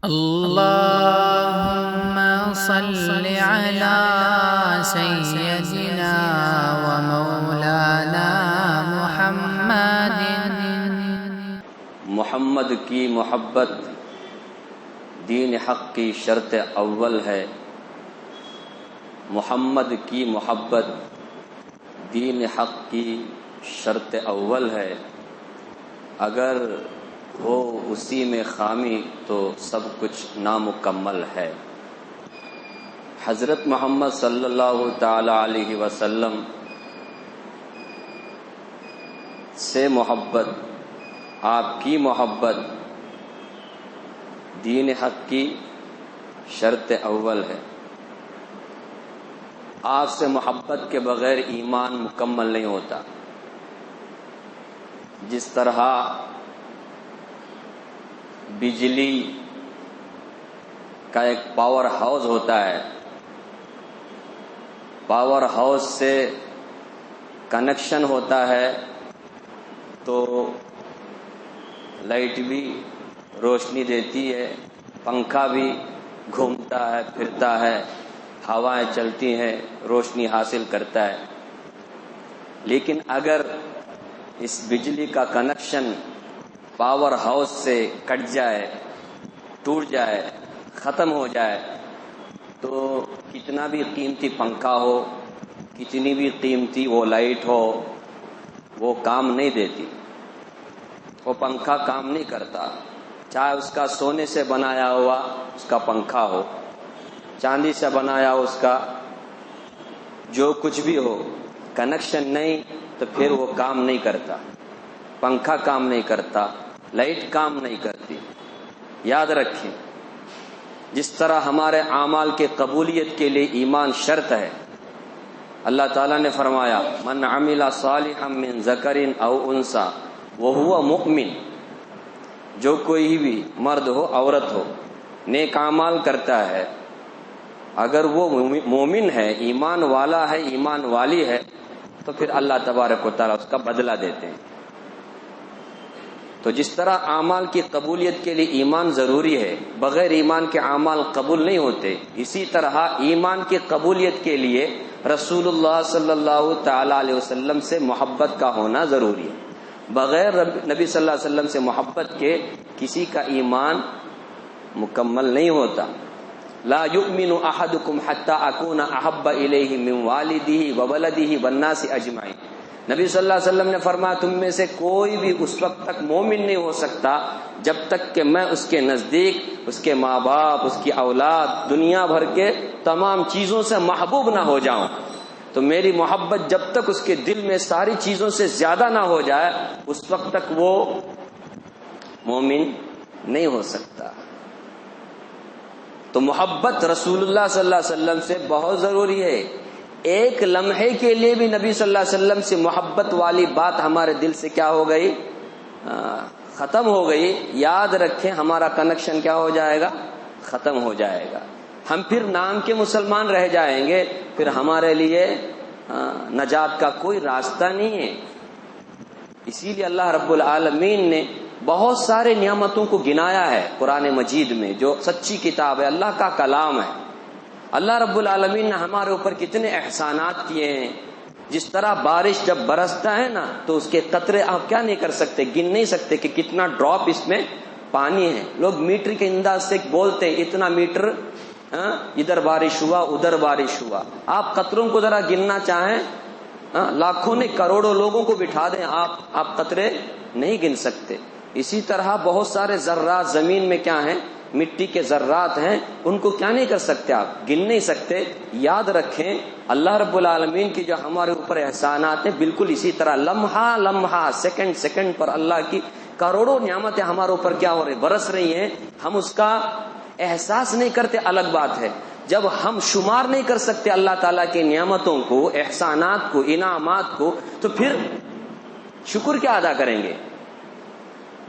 اللهم صل على سيدنا ومولانا محمد۔ محمد کی محبت دین حق کی شرط اول ہے۔ محمد کی محبت دین حق کی شرط اول ہے۔ اگر ہو اسی میں خامی تو سب کچھ نامکمل ہے۔ حضرت محمد صلی اللہ تعالی علیہ وسلم سے محبت، آپ کی محبت دین حق کی شرط اول ہے۔ آپ سے محبت کے بغیر ایمان مکمل نہیں ہوتا۔ جس طرح بجلی کا ایک پاور ہاؤس ہوتا ہے، پاور ہاؤس سے کنیکشن ہوتا ہے تو لائٹ بھی روشنی دیتی ہے، پنکھا بھی گھومتا ہے پھرتا ہے، ہوائیں چلتی ہیں، روشنی حاصل کرتا ہے۔ لیکن اگر اس بجلی کا کنیکشن پاور ہاؤس سے کٹ جائے، ٹوٹ جائے، ختم ہو جائے تو کتنا بھی قیمتی پنکھا ہو، کتنی بھی قیمتی وہ لائٹ ہو، وہ کام نہیں دیتی۔ وہ پنکھا کام نہیں کرتا، چاہے اس کا سونے سے بنایا ہوا اس کا پنکھا ہو، چاندی سے بنایا اس کا جو کچھ بھی ہو، کنیکشن نہیں تو پھر وہ کام نہیں کرتا۔ پنکھا کام نہیں کرتا، لائٹ کام نہیں کرتی۔ یاد رکھیں، جس طرح ہمارے اعمال کے قبولیت کے لیے ایمان شرط ہے، اللہ تعالیٰ نے فرمایا من عمل صالحا من ذکر او انثى وهو مؤمن، جو کوئی بھی مرد ہو عورت ہو نیک اعمال کرتا ہے، اگر وہ مومن ہے، ایمان والا ہے، ایمان والی ہے، تو پھر اللہ تبارک و تعالیٰ اس کا بدلہ دیتے ہیں۔ تو جس طرح اعمال کی قبولیت کے لیے ایمان ضروری ہے، بغیر ایمان کے اعمال قبول نہیں ہوتے، اسی طرح ایمان کی قبولیت کے لیے رسول اللہ صلی اللہ تعالی علیہ وسلم سے محبت کا ہونا ضروری ہے۔ بغیر نبی صلی اللہ علیہ وسلم سے محبت کے کسی کا ایمان مکمل نہیں ہوتا۔ لا یؤمن احدکم حتی اکون احب الیہ من والدہ وولدہ والناس اجمعین۔ نبی صلی اللہ علیہ وسلم نے فرمایا تم میں سے کوئی بھی اس وقت تک مومن نہیں ہو سکتا جب تک کہ میں اس کے نزدیک، اس کے ماں باپ، اس کی اولاد، دنیا بھر کے تمام چیزوں سے محبوب نہ ہو جاؤں۔ تو میری محبت جب تک اس کے دل میں ساری چیزوں سے زیادہ نہ ہو جائے اس وقت تک وہ مومن نہیں ہو سکتا۔ تو محبت رسول اللہ صلی اللہ علیہ وسلم سے بہت ضروری ہے۔ ایک لمحے کے لیے بھی نبی صلی اللہ علیہ وسلم سے محبت والی بات ہمارے دل سے کیا ہو گئی؟ ختم ہو گئی، یاد رکھیں ہمارا کنیکشن کیا ہو جائے گا؟ ختم ہو جائے گا۔ ہم پھر نام کے مسلمان رہ جائیں گے، پھر ہمارے لیے نجات کا کوئی راستہ نہیں ہے۔ اسی لیے اللہ رب العالمین نے بہت سارے نعمتوں کو گنایا ہے قرآن مجید میں، جو سچی کتاب ہے، اللہ کا کلام ہے۔ اللہ رب العالمین نے ہمارے اوپر کتنے احسانات کیے ہیں۔ جس طرح بارش جب برستا ہے نا تو اس کے قطرے آپ کیا نہیں کر سکتے، گن نہیں سکتے کہ کتنا ڈراپ اس میں پانی ہے۔ لوگ میٹر کے انداز سے بولتے اتنا میٹر، ادھر بارش ہوا ادھر بارش ہوا۔ آپ قطروں کو ذرا گننا چاہیں، لاکھوں نے کروڑوں لوگوں کو بٹھا دیں، آپ قطرے نہیں گن سکتے۔ اسی طرح بہت سارے ذرات زمین میں کیا ہیں، مٹی کے ذرات ہیں، ان کو کیا نہیں کر سکتے، آپ گن نہیں سکتے۔ یاد رکھیں اللہ رب العالمین کی جو ہمارے اوپر احسانات ہیں، بالکل اسی طرح لمحہ لمحہ، سیکنڈ سیکنڈ پر اللہ کی کروڑوں نعمتیں ہمارے اوپر کیا ہو رہی، برس رہی ہیں۔ ہم اس کا احساس نہیں کرتے، الگ بات ہے۔ جب ہم شمار نہیں کر سکتے اللہ تعالیٰ کی نعمتوں کو، احسانات کو، انعامات کو، تو پھر شکر کیا ادا کریں گے؟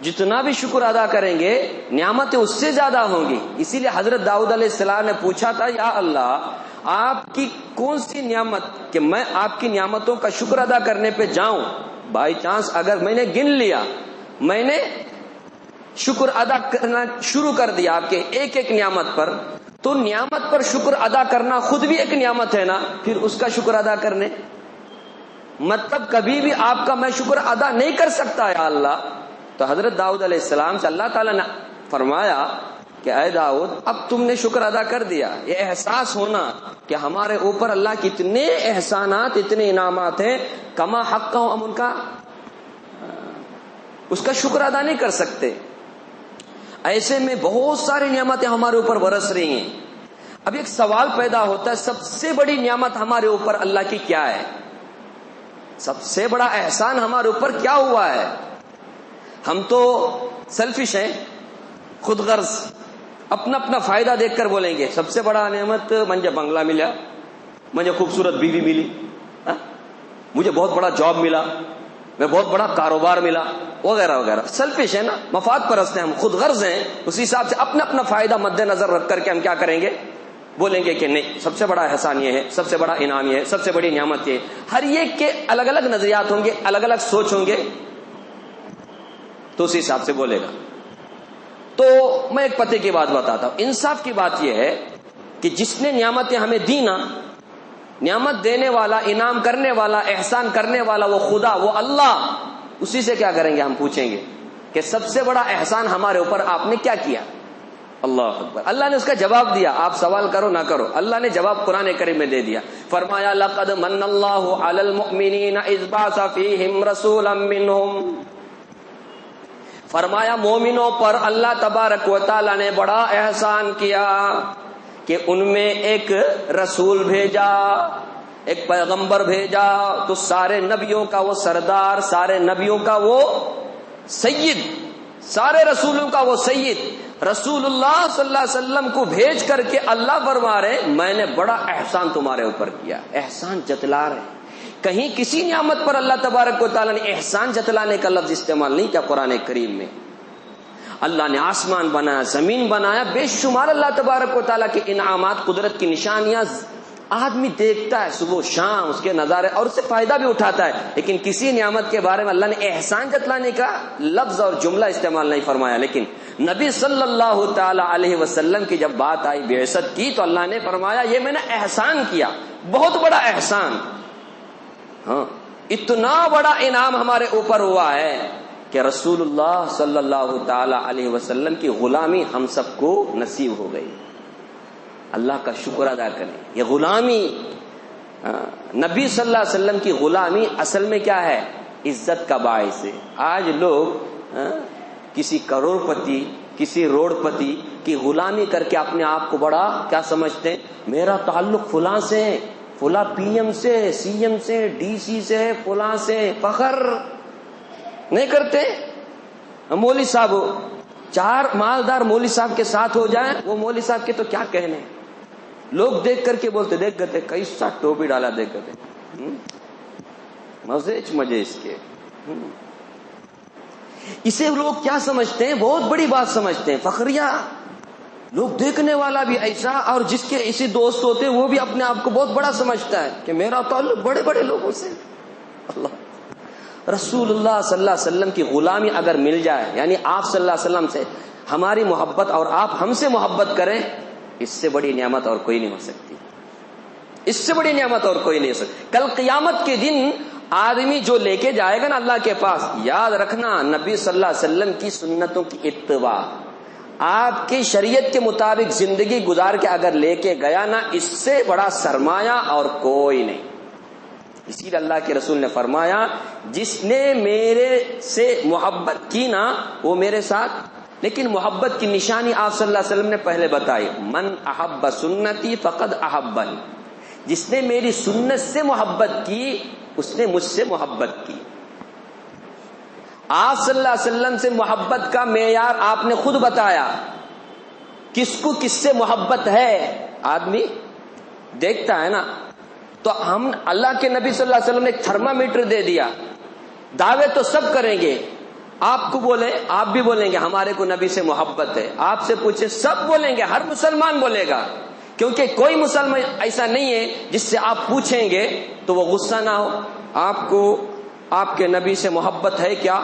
جتنا بھی شکر ادا کریں گے نعمتیں اس سے زیادہ ہوں گی۔ اسی لیے حضرت داؤد علیہ السلام نے پوچھا تھا یا اللہ آپ کی کون سی نعمت کہ میں آپ کی نعمتوں کا شکر ادا کرنے پہ جاؤں، بائی چانس اگر میں نے گن لیا، میں نے شکر ادا کرنا شروع کر دیا آپ کے ایک ایک نعمت پر، تو نعمت پر شکر ادا کرنا خود بھی ایک نعمت ہے نا، پھر اس کا شکر ادا کرنے مطلب کبھی بھی آپ کا میں شکر ادا نہیں کر سکتا یا اللہ. تو حضرت داؤد علیہ السلام سے اللہ تعالیٰ نے فرمایا کہ اے داؤد اب تم نے شکر ادا کر دیا. یہ احساس ہونا کہ ہمارے اوپر اللہ کے اتنے احسانات اتنے انعامات ہیں، کما حق کا ہم ان کا اس کا شکر ادا نہیں کر سکتے. ایسے میں بہت ساری نعمتیں ہمارے اوپر برس رہی ہیں. اب ایک سوال پیدا ہوتا ہے، سب سے بڑی نعمت ہمارے اوپر اللہ کی کیا ہے؟ سب سے بڑا احسان ہمارے اوپر کیا ہوا ہے؟ ہم تو سیلفش ہیں، خود غرض، اپنا اپنا فائدہ دیکھ کر بولیں گے سب سے بڑا نعمت مجھے بنگلہ ملا، مجھے خوبصورت بیوی ملی، مجھے بہت بڑا جاب ملا، میں بہت بڑا کاروبار ملا، وغیرہ وغیرہ. سیلفش ہے نا، مفاد پرست ہیں ہم، خود غرض ہیں. اسی حساب سے اپنا اپنا فائدہ مد نظر رکھ کر کے ہم کیا کریں گے؟ بولیں گے کہ نہیں، سب سے بڑا احسان یہ ہے، سب سے بڑا انعام یہ ہے، سب سے بڑی نعمت یہ. ہر ایک کے الگ الگ نظریات ہوں گے، الگ الگ سوچ ہوں گے، تو اسی حساب سے بولے گا. تو میں ایک پتے کی بات بتاتا ہوں. انصاف کی بات یہ ہے کہ جس نے نعمتیں ہمیں دی نا، نعمت دینے والا، انعام کرنے والا، احسان کرنے والا وہ خدا، وہ اللہ. اسی سے کیا کریں گے؟ ہم پوچھیں گے کہ سب سے بڑا احسان ہمارے اوپر آپ نے کیا کیا؟ اللہ اکبر. اللہ نے اس کا جواب دیا. آپ سوال کرو نہ کرو، اللہ نے جواب قرآن کریم میں دے دیا. فرمایا لقد من اللہ علی المؤمنین اذ بعث فیہم رسولا منہم. فرمایا مومنوں پر اللہ تبارک و تعالی نے بڑا احسان کیا کہ ان میں ایک رسول بھیجا، ایک پیغمبر بھیجا. تو سارے نبیوں کا وہ سردار، سارے نبیوں کا وہ سید، سارے رسولوں کا وہ سید رسول اللہ صلی اللہ علیہ وسلم کو بھیج کر کے اللہ فرما رہے میں نے بڑا احسان تمہارے اوپر کیا. احسان جتلا رہے. کہیں کسی نعمت پر اللہ تبارک و تعالیٰ نے احسان جتلانے کا لفظ استعمال نہیں کیا قرآن کریم میں. اللہ نے آسمان بنایا، زمین بنایا، بے شمار اللہ تبارک و تعالیٰ کے انعامات، قدرت کی نشانیاں آدمی دیکھتا ہے صبح شام، اس کے نظارے، اور اس سے فائدہ بھی اٹھاتا ہے. لیکن کسی نعمت کے بارے میں اللہ نے احسان جتلانے کا لفظ اور جملہ استعمال نہیں فرمایا. لیکن نبی صلی اللہ تعالی علیہ وسلم کی جب بات آئی، بعثت کی، تو اللہ نے فرمایا یہ میں نے احسان کیا، بہت بڑا احسان. ہاں، اتنا بڑا انعام ہمارے اوپر ہوا ہے کہ رسول اللہ صلی اللہ تعالی علیہ وسلم کی غلامی ہم سب کو نصیب ہو گئی. اللہ کا شکر ادا کریں. یہ غلامی، نبی صلی اللہ علیہ وسلم کی غلامی اصل میں کیا ہے؟ عزت کا باعث ہے. آج لوگ کسی کروڑ پتی، کسی روڑ پتی کی غلامی کر کے اپنے آپ کو بڑا کیا سمجھتے ہیں؟ میرا تعلق فلاں سے، فلاں پی ایم سے، سی ایم سے، ڈی سی سے، فلاں سے. فخر نہیں کرتے. مولوی صاحب، چار مالدار مولوی صاحب کے ساتھ ہو جائیں، وہ مولوی صاحب کے تو کیا کہنے، لوگ دیکھ کر کے بولتے دیکھ گتے کیسا ٹوپی ڈالا، دیکھ گتے مزے اس کے. اسے لوگ کیا سمجھتے ہیں؟ بہت بڑی بات سمجھتے ہیں، فخریہ. لوگ دیکھنے والا بھی ایسا، اور جس کے ایسے دوست ہوتے ہیں وہ بھی اپنے آپ کو بہت بڑا سمجھتا ہے کہ میرا تعلق بڑے بڑے لوگوں سے. اللہ، رسول اللہ صلی اللہ علیہ وسلم کی غلامی اگر مل جائے، یعنی آپ صلی اللہ علیہ وسلم سے ہماری محبت اور آپ ہم سے محبت کریں، اس سے بڑی نعمت اور کوئی نہیں ہو سکتی. اس سے بڑی نعمت اور کوئی نہیں ہو سکتی. کل قیامت کے دن آدمی جو لے کے جائے گا نا اللہ کے پاس، یاد رکھنا نبی صلی اللہ علیہ وسلم کی سنتوں کی اتباع، آپ کی شریعت کے مطابق زندگی گزار کے اگر لے کے گیا نا، اس سے بڑا سرمایہ اور کوئی نہیں. اسی لیے اللہ کے رسول نے فرمایا جس نے میرے سے محبت کی نا وہ میرے ساتھ. لیکن محبت کی نشانی آپ صلی اللہ علیہ وسلم نے پہلے بتائی، من احب سنتی فقد احبنی. جس نے میری سنت سے محبت کی اس نے مجھ سے محبت کی. آپ صلی اللہ علیہ وسلم سے محبت کا معیار آپ نے خود بتایا. کس کو کس سے محبت ہے آدمی دیکھتا ہے نا. تو ہم اللہ کے نبی صلی اللہ علیہ وسلم نے ایک تھرمامیٹر دے دیا. دعوے تو سب کریں گے، آپ کو بولے، آپ بھی بولیں گے ہمارے کو نبی سے محبت ہے. آپ سے پوچھے، سب بولیں گے، ہر مسلمان بولے گا. کیونکہ کوئی مسلمان ایسا نہیں ہے جس سے آپ پوچھیں گے تو وہ غصہ نہ ہو. آپ کو آپ کے نبی سے محبت ہے کیا؟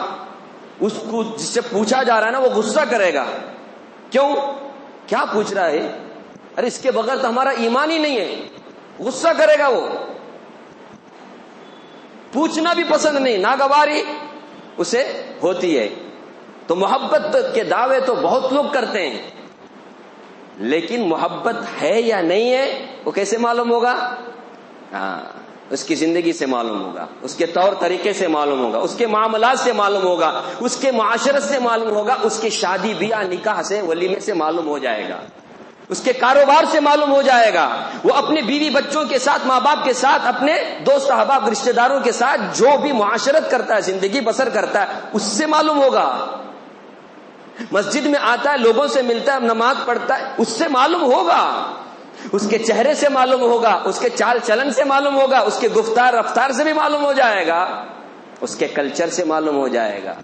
اس کو جس سے پوچھا جا رہا ہے نا وہ غصہ کرے گا. کیوں؟ کیا پوچھ رہا ہے؟ ارے اس کے بغیر تو ہمارا ایمان ہی نہیں ہے. غصہ کرے گا, وہ پوچھنا بھی پسند نہیں, ناگواری اسے ہوتی ہے. تو محبت کے دعوے تو بہت لوگ کرتے ہیں, لیکن محبت ہے یا نہیں ہے وہ کیسے معلوم ہوگا؟ اس کی زندگی سے معلوم ہوگا, اس کے طور طریقے سے معلوم ہوگا, اس کے معاملات سے معلوم ہوگا, اس کے معاشرت سے معلوم ہوگا, اس کے شادی بیاہ نکاح سے ولیمے سے معلوم ہو جائے گا, اس کے کاروبار سے معلوم ہو جائے گا, وہ اپنے بیوی بچوں کے ساتھ, ماں باپ کے ساتھ, اپنے دوست احباب رشتہ داروں کے ساتھ جو بھی معاشرت کرتا ہے, زندگی بسر کرتا ہے, اس سے معلوم ہوگا. مسجد میں آتا ہے, لوگوں سے ملتا ہے, نماز پڑھتا ہے, اس سے معلوم ہوگا. اس کے چہرے سے معلوم ہوگا, اس کے چال چلن سے معلوم ہوگا, اس کے گفتار رفتار سے بھی معلوم ہو جائے گا, اس کے کلچر سے معلوم ہو جائے گا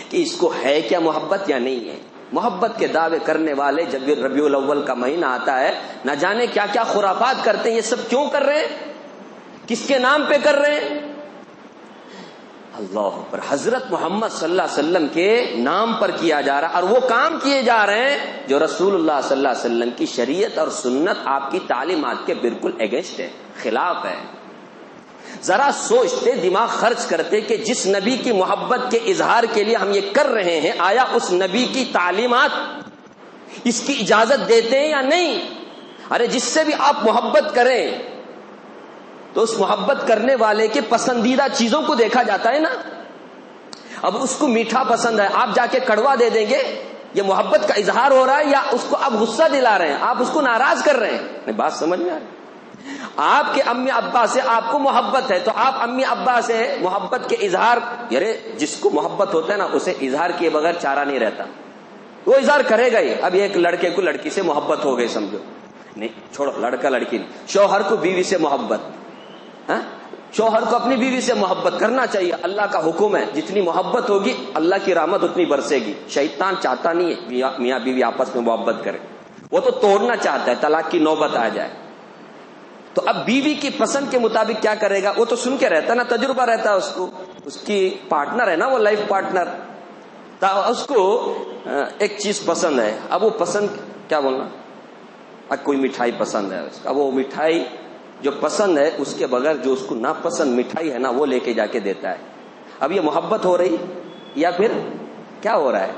کہ اس کو ہے کیا محبت یا نہیں ہے. محبت کے دعوے کرنے والے جب ربیع الاول کا مہینہ آتا ہے, نہ جانے کیا کیا خرافات کرتے ہیں. یہ سب کیوں کر رہے ہیں؟ کس کے نام پہ کر رہے ہیں؟ اللہ پر حضرت محمد صلی اللہ علیہ وسلم کے نام پر کیا جا رہا ہے, اور وہ کام کیے جا رہے ہیں جو رسول اللہ صلی اللہ علیہ وسلم کی شریعت اور سنت, آپ کی تعلیمات کے بالکل اگینسٹ ہے, خلاف ہے. ذرا سوچتے, دماغ خرچ کرتے کہ جس نبی کی محبت کے اظہار کے لیے ہم یہ کر رہے ہیں, آیا اس نبی کی تعلیمات اس کی اجازت دیتے ہیں یا نہیں؟ ارے جس سے بھی آپ محبت کریں تو اس محبت کرنے والے کے پسندیدہ چیزوں کو دیکھا جاتا ہے نا. اب اس کو میٹھا پسند ہے, آپ جا کے کڑوا دے دیں گے, یہ محبت کا اظہار ہو رہا ہے یا اس کو آپ غصہ دلا رہے ہیں, آپ اس کو ناراض کر رہے ہیں؟ بات سمجھ میں آ رہی؟ آپ کے امی ابا سے آپ کو محبت ہے تو آپ امی ابا سے محبت کے اظہار, یارے جس کو محبت ہوتا ہے نا اسے اظہار کیے بغیر چارہ نہیں رہتا, وہ اظہار کرے گا ہی. اب ایک لڑکے کو لڑکی سے محبت ہو گئی, سمجھو, نہیں چھوڑو, لڑکا لڑکی نہیں, شوہر کو بیوی سے محبت, شوہر کو اپنی بیوی سے محبت کرنا چاہیے, اللہ کا حکم ہے. جتنی محبت ہوگی اللہ کی رحمت اتنی برسے گی. شیطان چاہتا نہیں ہے میاں بیوی آپس میں محبت کرے, وہ تو توڑنا چاہتا ہے, طلاق کی نوبت آ جائے. تو اب بیوی کی پسند کے مطابق کیا کرے گا؟ وہ تو سن کے رہتا ہے نا, تجربہ رہتا ہے اس کو, اس کی پارٹنر ہے نا وہ, لائف پارٹنر. اس کو ایک چیز پسند ہے, اب وہ پسند کیا بولنا, اب کوئی مٹھائی پسند ہے اس کا, وہ مٹھائی جو پسند ہے اس کے بغیر جو اس کو ناپسند مٹھائی ہے نا وہ لے کے جا کے دیتا ہے. اب یہ محبت ہو رہی یا پھر کیا ہو رہا ہے؟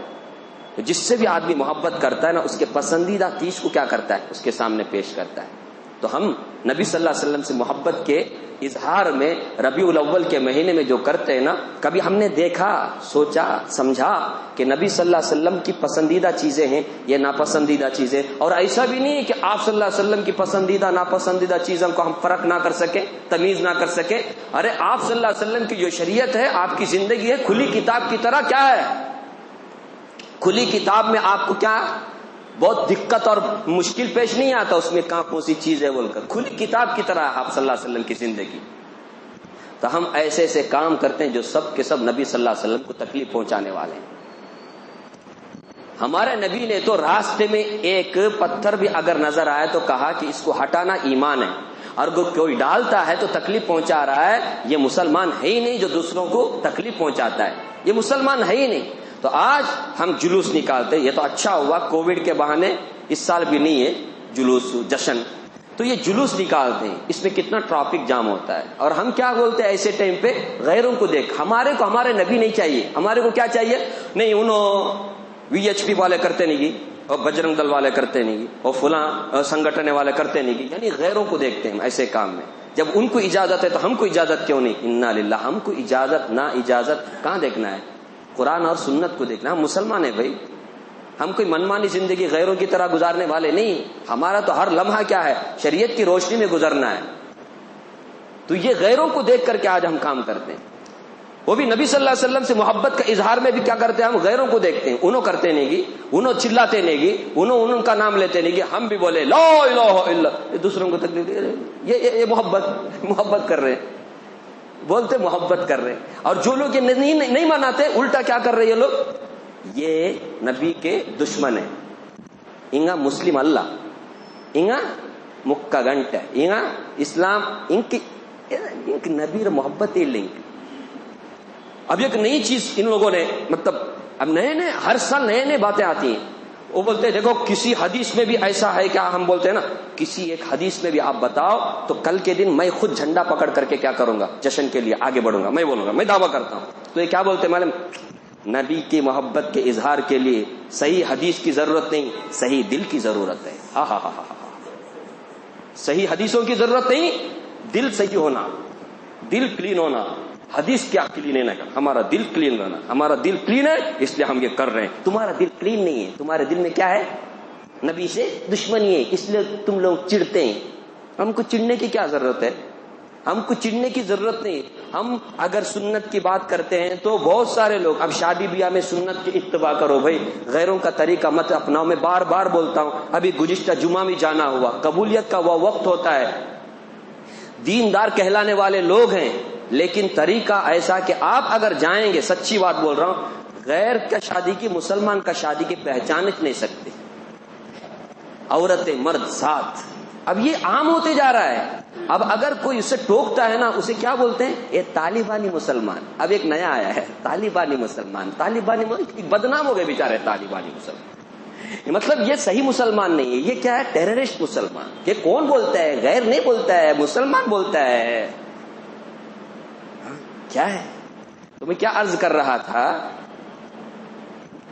تو جس سے بھی آدمی محبت کرتا ہے نا اس کے پسندیدہ چیز کو کیا کرتا ہے, اس کے سامنے پیش کرتا ہے. تو ہم نبی صلی اللہ علیہ وسلم سے محبت کے اظہار میں ربیع الاول کے مہینے میں جو کرتے ہیں نا, کبھی ہم نے دیکھا, سوچا, سمجھا کہ نبی صلی اللہ علیہ وسلم کی پسندیدہ چیزیں ہیں, یہ ناپسندیدہ چیزیں؟ اور ایسا بھی نہیں ہے کہ آپ صلی اللہ علیہ وسلم کی پسندیدہ ناپسندیدہ چیزوں کو ہم فرق نہ کر سکیں, تمیز نہ کر سکیں. ارے آپ صلی اللہ علیہ وسلم کی جو شریعت ہے, آپ کی زندگی ہے, کھلی کتاب کی طرح. کیا ہے کھلی کتاب میں؟ آپ کو کیا بہت دقت اور مشکل پیش نہیں آتا اس میں, کہاں کون سی چیز ہے بول کر. کھلی کتاب کی طرح آپ صلی اللہ علیہ وسلم کی زندگی. تو ہم ایسے ایسے کام کرتے ہیں جو سب کے سب نبی صلی اللہ علیہ وسلم کو تکلیف پہنچانے والے ہیں. ہمارے نبی نے تو راستے میں ایک پتھر بھی اگر نظر آئے تو کہا کہ اس کو ہٹانا ایمان ہے, اور اگر کوئی ڈالتا ہے تو تکلیف پہنچا رہا ہے, یہ مسلمان ہے ہی نہیں جو دوسروں کو تکلیف پہنچاتا ہے, یہ مسلمان ہے ہی نہیں. تو آج ہم جلوس نکالتے, یہ تو اچھا ہوا کووڈ کے بہانے اس سال بھی نہیں ہے جلوس جشن, تو یہ جلوس نکالتے ہیں, اس میں کتنا ٹریفک جام ہوتا ہے. اور ہم کیا بولتے ہیں ایسے ٹائم پہ, غیروں کو دیکھ, ہمارے کو ہمارے نبی نہیں چاہیے. ہمارے کو کیا چاہیے؟ نہیں انہوں VHP والے کرتے نہیں گی, اور بجرنگ دل والے کرتے نہیں گی, اور فلاں سنگٹھن والے کرتے نہیں گی. یعنی غیروں کو دیکھتے ہیں ہم ایسے کام میں. جب ان کو اجازت ہے تو ہم کو اجازت کیوں نہیں؟ انا للہ. ہم کو اجازت نہ اجازت کہاں دیکھنا ہے؟ قرآن اور سنت کو دیکھنا. ہم مسلمان ہیں بھائی, ہم کوئی منمانی زندگی غیروں کی طرح گزارنے والے نہیں. ہمارا تو ہر لمحہ کیا ہے, شریعت کی روشنی میں گزرنا ہے. تو یہ غیروں کو دیکھ کر کے آج ہم کام کرتے ہیں. وہ بھی نبی صلی اللہ علیہ وسلم سے محبت کا اظہار میں بھی کیا کرتے ہیں, ہم غیروں کو دیکھتے ہیں. انہوں کرتے نہیں گی, انہوں چلاتے نہیں گی, انہوں کا نام لیتے نہیں گی, ہم بھی بولے لا الہ الا اللہ, دوسروں کو تکلیف دے رہے. یہ محبت کر رہے ہیں, بولتے محبت کر رہے ہیں. اور جو لوگ یہ نہیں مناتے, الٹا کیا کر رہے یہ لوگ, یہ نبی کے دشمن ہیں. انگا مسلم اللہ, انگا مکہ گنٹ, انگا اسلام, ان کی نبی محبت لنک. اب ایک نئی چیز ان لوگوں نے مطلب اب نئے ہر سال نئے باتیں آتی ہیں. وہ بولتے ہیں دیکھو کسی حدیث میں بھی ایسا ہے کیا؟ ہم بولتے ہیں نا کسی ایک حدیث میں بھی آپ بتاؤ تو کل کے دن میں خود جھنڈا پکڑ کر کے کیا کروں گا؟ جشن کے لیے آگے بڑھوں گا، میں بولوں گا، میں دعویٰ کرتا ہوں. تو یہ کیا بولتے ہیں معلوم؟ نبی کی محبت کے اظہار کے لیے صحیح حدیث کی ضرورت نہیں، صحیح دل کی ضرورت ہے. ہاں ہاں ہاں ہاں، صحیح حدیثوں کی ضرورت نہیں، دل صحیح ہونا، دل کلین ہونا. حدیث کیا کلین ہے؟ ہمارا دل کلین رہنا. ہمارا دل کلین ہے اس لیے ہم یہ کر رہے ہیں. تمہارا دل کلین نہیں ہے، تمہارے دل میں کیا ہے؟ نبی سے دشمنی ہے، اس لیے تم لوگ چڑھتے ہیں. ہم کو چڑھنے کی کیا ضرورت ہے؟ ہم کو چڑھنے کی ضرورت نہیں. ہم اگر سنت کی بات کرتے ہیں تو بہت سارے لوگ اب شادی بیاہ میں سنت کی اتباع کرو بھائی، غیروں کا طریقہ مت اپناؤ. میں بار بار بولتا ہوں، ابھی گزشتہ جمعہ بھی جانا ہوا. قبولیت کا وہ وقت ہوتا ہے، دیندار کہلانے والے لوگ ہیں لیکن طریقہ ایسا کہ آپ اگر جائیں گے، سچی بات بول رہا ہوں، غیر کا شادی کی مسلمان کا شادی کی پہچان نہیں سکتے. عورتیں مرد ساتھ، اب یہ عام ہوتے جا رہا ہے. اب اگر کوئی اسے ٹوکتا ہے نا، اسے کیا بولتے ہیں؟ یہ طالبانی مسلمان. اب ایک نیا آیا ہے طالبانی مسلمان. طالبانی بدنام ہو گئے بیچارے طالبانی مسلمان. مطلب یہ صحیح مسلمان نہیں ہے، یہ کیا ہے؟ ٹیررسٹ مسلمان. یہ کون بولتا ہے؟ غیر نہیں بولتا ہے، مسلمان بولتا ہے. کیا ہے؟ تو میں کیا عرض کر رہا تھا،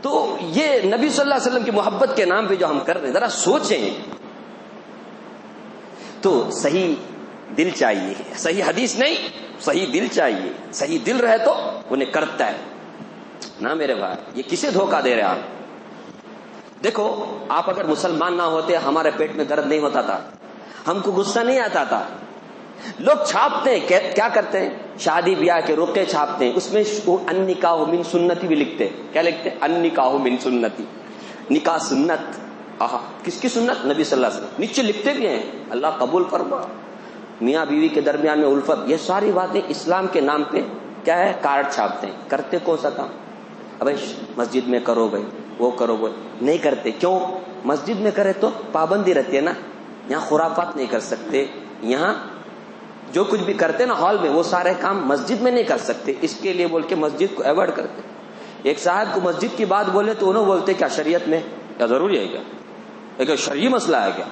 تو یہ نبی صلی اللہ علیہ وسلم کی محبت کے نام پہ جو ہم کر رہے ہیں، ذرا سوچیں. تو صحیح دل چاہیے، صحیح حدیث نہیں، صحیح دل چاہیے. صحیح دل رہے تو انہیں کرتا ہے نا. میرے بھائی یہ کسے دھوکہ دے رہے آپ؟ دیکھو آپ اگر مسلمان نہ ہوتے ہمارے پیٹ میں درد نہیں ہوتا تھا، ہم کو غصہ نہیں آتا تھا. لوگ چھاپتے ہیں، کیا کرتے ہیں؟ شادی بیاہ کے رقعے چھاپتے ہیں، اس میں ان نکاح من سنتی بھی لکھتے. کیا لکھتے؟ ان نکاح من سنتی، نکاح سنت. کس کی سنت؟ نبی صلی اللہ علیہ وسلم. نیچے لکھتے بھی ہیں اللہ قبول فرما، میاں بیوی کے درمیان میں الفت. یہ ساری باتیں اسلام کے نام پہ کیا ہے؟ کارڈ چھاپتے ہیں. کرتے کون سا کام؟ ابھی مسجد میں کرو بھائی، وہ کرو بھائی، نہیں کرتے. کیوں؟ مسجد میں کرے تو پابندی رہتی ہے نا، یہاں خرافات نہیں کر سکتے. یہاں جو کچھ بھی کرتے نا ہال میں، وہ سارے کام مسجد میں نہیں کر سکتے. اس کے لیے بول کے مسجد کو ایوائڈ کرتے. ایک صاحب کو مسجد کی بات بولے تو انہوں بولتے کیا شریعت میں کیا ضروری ہے؟ کیا ایک شرعی مسئلہ ہے کیا؟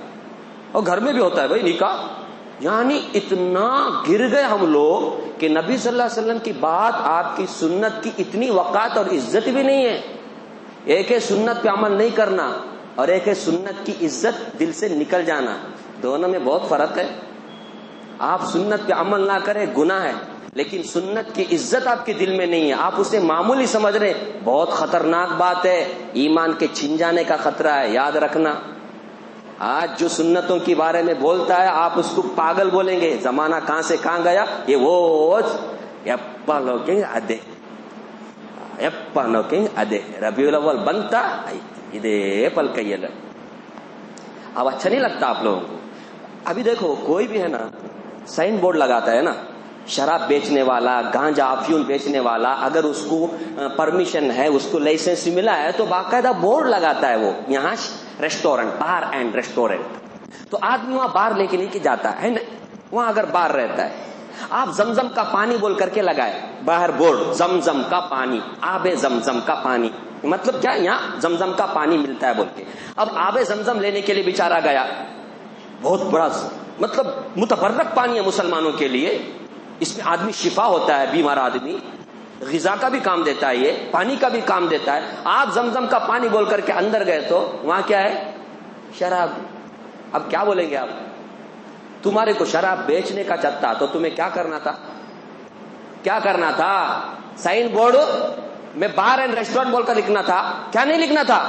اور گھر میں بھی ہوتا ہے بھائی نکاح. یعنی اتنا گر گئے ہم لوگ کہ نبی صلی اللہ علیہ وسلم کی بات، آپ کی سنت کی اتنی وقات اور عزت بھی نہیں ہے. ایک ہے سنت پہ عمل نہیں کرنا اور ایک ہے سنت کی عزت دل سے نکل جانا. دونوں میں بہت فرق ہے. آپ سنت پہ عمل نہ کریں گناہ ہے، لیکن سنت کی عزت آپ کے دل میں نہیں ہے، آپ اسے معمولی سمجھ رہے، بہت خطرناک بات ہے. ایمان کے چھن جانے کا خطرہ ہے، یاد رکھنا. آج جو سنتوں کے بارے میں بولتا ہے آپ اس کو پاگل بولیں گے. زمانہ کہاں سے کہاں گیا. یہ وہ ربیع الاول بنتا ادے پل کئیل. اب اچھا نہیں لگتا آپ لوگوں کو. ابھی دیکھو کوئی بھی ہے نا سائن بورڈ لگاتا ہے نا، شراب بیچنے والا، گانجا افیون بیچنے والا، اگر اس کو پرمیشن ہے، اس کو لائسنس ملا ہے تو باقاعدہ بورڈ لگاتا ہے. وہ یہاں ریسٹورنٹ، بار اینڈ ریسٹورنٹ، تو آدمی وہاں بار لے کے جاتا ہے نا. وہاں اگر بار رہتا ہے، آپ زمزم کا پانی بول کر کے لگائے باہر بورڈ، زمزم کا پانی، آب زمزم کا پانی. مطلب کیا؟ یہاں زمزم کا پانی ملتا ہے بول کے. اب آب زمزم لینے کے لیے بیچارہ گیا، بہت بڑا مطلب متبرک پانی ہے مسلمانوں کے لیے. اس میں آدمی شفا ہوتا ہے، بیمار آدمی، غذا کا بھی کام دیتا ہے، یہ پانی کا بھی کام دیتا ہے. آپ زمزم کا پانی بول کر کے اندر گئے تو وہاں کیا ہے؟ شراب. اب کیا بولیں گے آپ؟ تمہارے کو شراب بیچنے کا چاہتا تو تمہیں کیا کرنا تھا؟ کیا کرنا تھا؟ سائن بورڈ میں بار اینڈ ریسٹورینٹ بول کر لکھنا تھا. کیا نہیں لکھنا تھا؟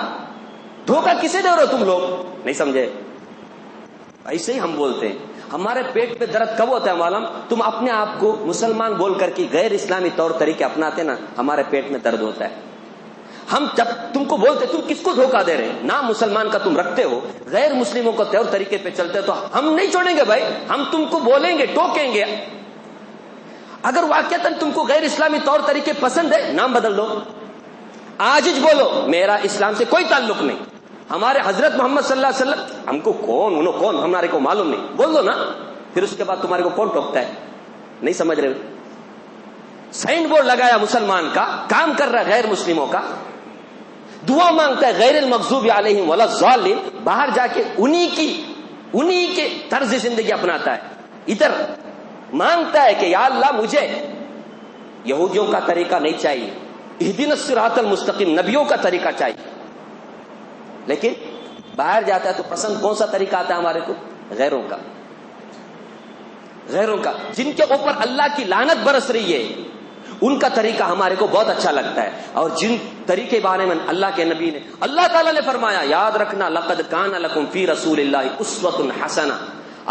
دھوکہ کسے دے رہے ہو تم لوگ؟ نہیں سمجھے؟ ایسے ہی ہم بولتے ہیں. ہمارے پیٹ پہ درد کب ہوتا ہے معلوم؟ تم اپنے آپ کو مسلمان بول کر کے غیر اسلامی طور طریقے اپناتے نا، ہمارے پیٹ میں درد ہوتا ہے. ہم جب تم کو بولتے تم کس کو دھوکہ دے رہے ہیں؟ نام مسلمان کا تم رکھتے ہو، غیر مسلموں کو طور طریقے پہ چلتے تو ہم نہیں چھوڑیں گے بھائی. ہم تم کو بولیں گے، ٹوکیں گے. اگر واقعتاً تم کو غیر اسلامی طور طریقے پسند ہے، نام بدل دو. آج بولو میرا اسلام سے کوئی تعلق نہیں، ہمارے حضرت محمد صلی اللہ علیہ وسلم، ہم کو کون انہوں کون ہمارے کو معلوم نہیں، بول دو نا. پھر اس کے بعد تمہارے کو کون ٹوکتا ہے؟ نہیں سمجھ رہے. سائن بورڈ لگایا مسلمان کا، کام کر رہا ہے غیر مسلموں کا، دعا مانگتا ہے غیر المغضوب علیہم ولا الضالین، باہر جا کے انہی کے طرز زندگی اپناتا ہے، ادھر مانگتا ہے کہ یا اللہ مجھے یہودیوں کا طریقہ نہیں چاہیے، اہدنا الصراط المستقیم نبیوں کا طریقہ چاہیے، لیکن باہر جاتا ہے تو پسند کون سا طریقہ آتا ہے ہمارے کو؟ غیروں کا جن کے اوپر اللہ کی لعنت برس رہی ہے، ان کا طریقہ ہمارے کو بہت اچھا لگتا ہے، اور جن طریقے بارے میں اللہ کے نبی نے، اللہ تعالیٰ نے فرمایا یاد رکھنا لقد کان لکم فی رسول اللہ اسوۃ حسنہ،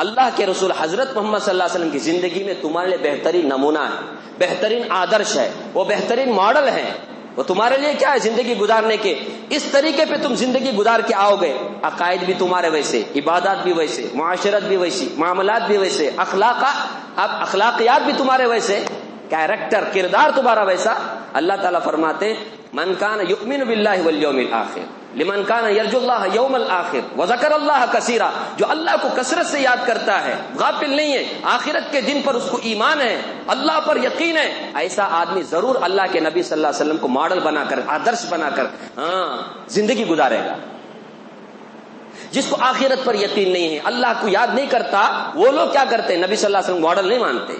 اللہ کے رسول حضرت محمد صلی اللہ علیہ وسلم کی زندگی میں تمہارے لیے بہترین نمونہ ہے، بہترین آدرش ہے، وہ بہترین ماڈل ہے، وہ تمہارے لیے کیا ہے زندگی گزارنے کے، اس طریقے پہ تم زندگی گزار کے آؤ گے، عقائد بھی تمہارے ویسے، عبادات بھی ویسے، معاشرت بھی ویسی، معاملات بھی ویسے، اخلاقیات بھی تمہارے ویسے، کیریکٹر کردار تمہارا ویسا۔ اللہ تعالیٰ فرماتے من کان یؤمن باللہ والیوم الآخر لمن کان یرجو اللہ یوم الآخر وذکر اللہ کثیرا، جو اللہ کو کثرت سے یاد کرتا ہے، غافل نہیں ہے، آخرت کے دن پر اس کو ایمان ہے، اللہ پر یقین ہے، ایسا آدمی ضرور اللہ کے نبی صلی اللہ علیہ وسلم کو ماڈل بنا کر، آدرش بنا کر زندگی گزارے گا۔ جس کو آخرت پر یقین نہیں ہے، اللہ کو یاد نہیں کرتا، وہ لوگ کیا کرتے ہیں؟ نبی صلی اللہ علیہ وسلم ماڈل نہیں مانتے۔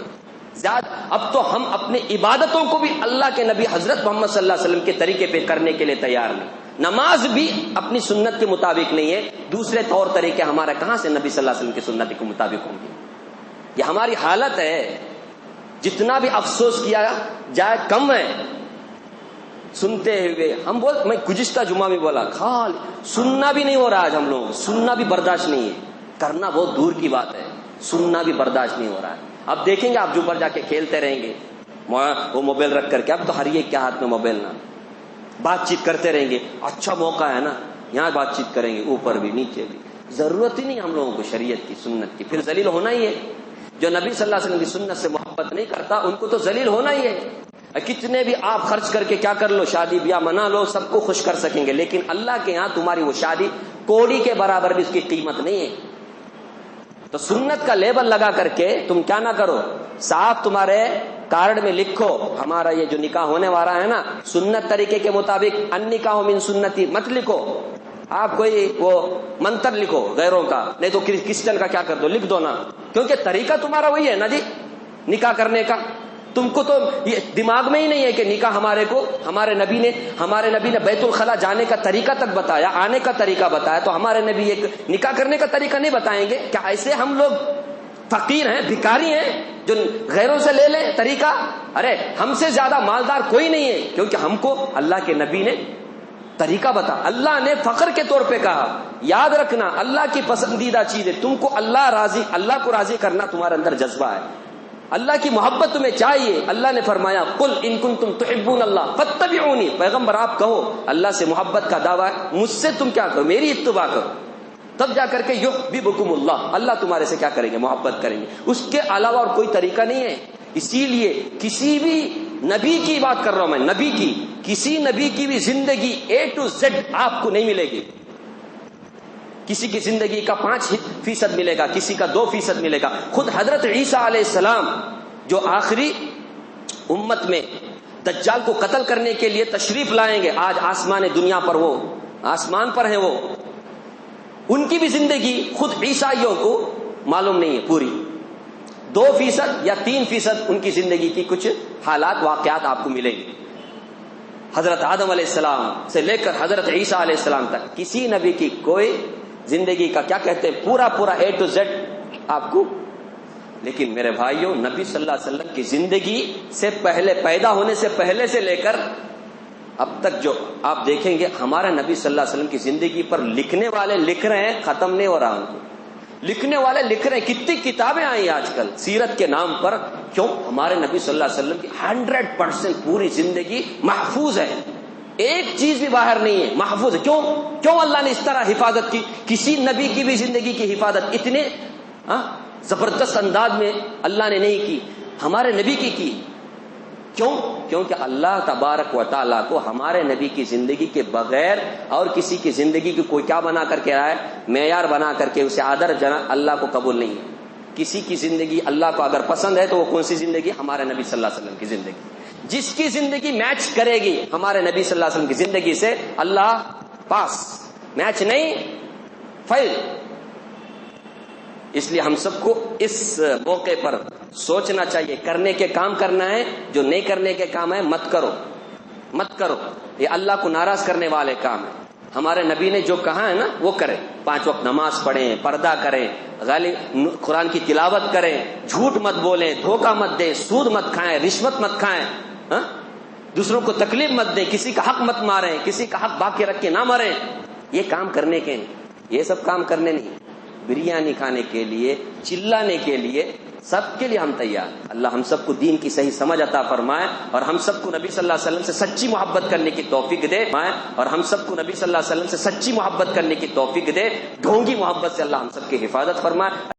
اب تو ہم اپنی عبادتوں کو بھی اللہ کے نبی حضرت محمد صلی اللہ علیہ وسلم کے طریقے پہ کرنے کے لیے تیار نہیں، نماز بھی اپنی سنت کے مطابق نہیں ہے، دوسرے طور طریقے ہمارا کہاں سے نبی صلی اللہ علیہ وسلم کی سنت کے مطابق ہوں گے؟ یہ ہماری حالت ہے، جتنا بھی افسوس کیا جائے کم ہے۔ سنتے ہوئے ہم میں گزشتہ جمعہ میں بولا سننا بھی نہیں ہو رہا، آج ہم لوگ سننا بھی برداشت نہیں ہے، کرنا بہت دور کی بات ہے، سننا بھی برداشت نہیں ہو رہا ہے۔ اب دیکھیں گے آپ جو پر جا کے کھیلتے رہیں گے وہ موبائل رکھ کر کے، اب تو ہر ایک کے ہاتھ میں موبائل، نہ بات چیت کرتے رہیں گے، اچھا موقع ہے نا یہاں بات چیت کریں گے، اوپر بھی نیچے بھی، ضرورت ہی نہیں ہم لوگوں کو شریعت کی سنت کی، پھر ذلیل ہونا ہی ہے۔ جو نبی صلی اللہ علیہ وسلم کی سنت سے محبت نہیں کرتا ان کو تو ذلیل ہونا ہی ہے۔ کتنے بھی آپ خرچ کر کے کیا کر لو، شادی بیاہ منا لو، سب کو خوش کر سکیں گے، لیکن اللہ کے ہاں تمہاری وہ شادی کوڑی کے برابر بھی اس کی قیمت نہیں ہے۔ تو سنت کا لیبل لگا کر کے تم کیا نہ کرو، صاف تمہارے کارڈ میں لکھو ہمارا یہ جو نکاح ہونے والا ہے نا سنت طریقے کے مطابق، ان نکاح من سنتی مت لکھو، آپ کوئی وہ منتر لکھو غیروں کا، نہیں تو کرسچن کا کیا کر دو، لکھ دو نا، کیونکہ طریقہ تمہارا وہی ہے نا جی نکاح کرنے کا۔ تم کو تو یہ دماغ میں ہی نہیں ہے کہ نکاح ہمارے نبی نے بیت الخلا جانے کا طریقہ تک بتایا، آنے کا طریقہ بتایا، تو ہمارے نبی ایک نکاح کرنے کا طریقہ نہیں بتائیں گے کیا؟ ایسے ہم لوگ فقیر ہیں، بھکاری ہیں جو غیروں سے لے لیں طریقہ؟ ارے ہم سے زیادہ مالدار کوئی نہیں ہے، کیونکہ ہم کو اللہ کے نبی نے طریقہ بتا، اللہ نے فخر کے طور پہ کہا یاد رکھنا اللہ کی پسندیدہ چیز ہے، تم کو اللہ کو راضی کرنا تمہارے اندر جذبہ ہے، اللہ کی محبت تمہیں چاہیے۔ اللہ نے فرمایا قل ان کنتم تحبون اللہ فاتبعونی، پیغمبر آپ کہو اللہ سے محبت کا دعویٰ ہے، مجھ سے تم کیا کرو، میری اتباع کرو، تب جا کر کے یحببکم اللہ، اللہ تمہارے سے کیا کریں گے، محبت کریں گے، اس کے علاوہ اور کوئی طریقہ نہیں ہے۔ اسی لیے کسی بھی نبی کی بات کر رہا ہوں میں، نبی کی، کسی نبی کی بھی زندگی A to Z آپ کو نہیں ملے گی، کسی کی زندگی کا 5% ملے گا، کسی کا 2% ملے گا۔ خود حضرت عیسیٰ علیہ السلام جو آخری امت میں دجال کو قتل کرنے کے لیے تشریف لائیں گے، آج دنیا پر وہ آسمان پر ہے، وہ ان کی بھی زندگی خود عیسائیوں کو معلوم نہیں ہے پوری، 2% یا 3% ان کی زندگی کی کچھ حالات واقعات آپ کو ملیں گے۔ حضرت آدم علیہ السلام سے لے کر حضرت عیسیٰ علیہ السلام تک کسی نبی کی کوئی زندگی کا کیا کہتے ہیں پورا A to Z آپ کو۔ لیکن میرے بھائیوں، نبی صلی اللہ علیہ وسلم کی زندگی سے پہلے، پیدا ہونے سے پہلے سے لے کر اب تک جو آپ دیکھیں گے، ہمارے نبی صلی اللہ علیہ وسلم کی زندگی پر لکھنے والے لکھ رہے ہیں، ختم نہیں ہو رہا ان کو، لکھنے والے لکھ رہے ہیں۔ کتنی کتابیں آئی آج کل سیرت کے نام پر، کیوں؟ ہمارے نبی صلی اللہ علیہ وسلم کی 100% پوری زندگی محفوظ ہے، ایک چیز بھی باہر نہیں ہے، محفوظ ہے۔ کیوں اللہ نے اس طرح حفاظت کی؟ کسی نبی کی بھی زندگی کی حفاظت اتنے زبردست انداز میں اللہ نے نہیں کی، ہمارے نبی کی۔ کیونکہ اللہ تبارک و تعالیٰ کو ہمارے نبی کی زندگی کے بغیر اور کسی کی زندگی کی کوئی کیا بنا کر کے آئے، معیار بنا کر کے اسے آدر جنا اللہ کو قبول نہیں ہے۔ کسی کی زندگی اللہ کو اگر پسند ہے تو وہ کون سی زندگی؟ ہمارے نبی صلی اللہ علیہ وسلم کی زندگی۔ جس کی زندگی میچ کرے گی ہمارے نبی صلی اللہ علیہ وسلم کی زندگی سے، اللہ پاس، میچ نہیں فیل۔ اس لیے ہم سب کو اس موقع پر سوچنا چاہیے، کرنے کے کام کرنا ہے، جو نہیں کرنے کے کام ہے مت کرو، مت کرو، یہ اللہ کو ناراض کرنے والے کام ہیں۔ ہمارے نبی نے جو کہا ہے نا وہ کریں، 5 وقت نماز پڑھیں، پردہ کریں، قرآن کی تلاوت کریں، جھوٹ مت بولیں، دھوکہ مت دیں، سود مت کھائیں، رشوت مت کھائیں، دوسروں کو تکلیف مت دیں، کسی کا حق مت ماریں، کسی کا حق باقی رکھ کے نہ مریں۔ یہ کام کرنے کے ہیں، یہ سب کام کرنے نہیں، بریانی کھانے کے لیے، چلانے کے لیے، سب کے لیے ہم تیار۔ اللہ ہم سب کو دین کی صحیح سمجھ عطا فرمائے، اور ہم سب کو نبی صلی اللہ علیہ وسلم سے سچی محبت کرنے کی توفیق دے، اور ہم سب کو نبی صلی اللہ علیہ وسلم سے سچی محبت کرنے کی توفیق دے، ڈھونگی محبت سے اللہ ہم سب کی حفاظت فرمائے۔